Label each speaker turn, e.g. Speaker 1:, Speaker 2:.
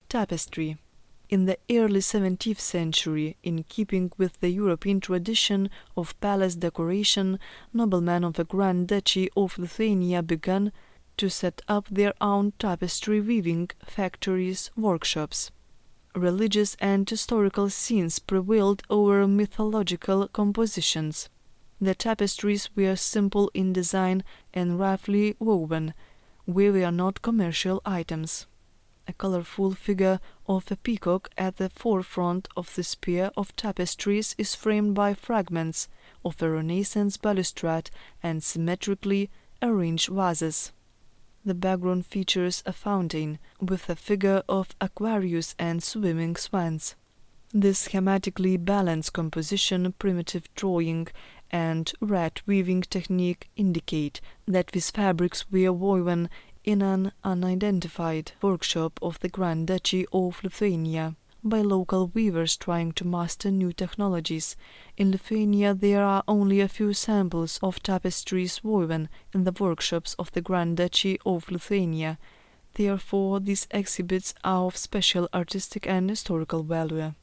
Speaker 1: Tapestry. In the early 17th century, in keeping with the European tradition of palace decoration, noblemen of the Grand Duchy of Lithuania began to set up their own tapestry weaving factories, workshops. Religious and historical scenes prevailed over mythological compositions. The tapestries were simple in design and roughly woven. They were not commercial items. A colorful figure of a peacock at the forefront of the pair of tapestries is framed by fragments of a Renaissance balustrade and symmetrically arranged vases. The background features a fountain, with a figure of Aquarius and swimming swans. This schematically balanced composition, primitive drawing, and red weaving technique indicate that these fabrics were woven in an unidentified workshop of the Grand Duchy of Lithuania by local weavers trying to master new technologies. In Lithuania there are only a few samples of tapestries woven in the workshops of the Grand Duchy of Lithuania. Therefore, these exhibits are of special artistic and historical value.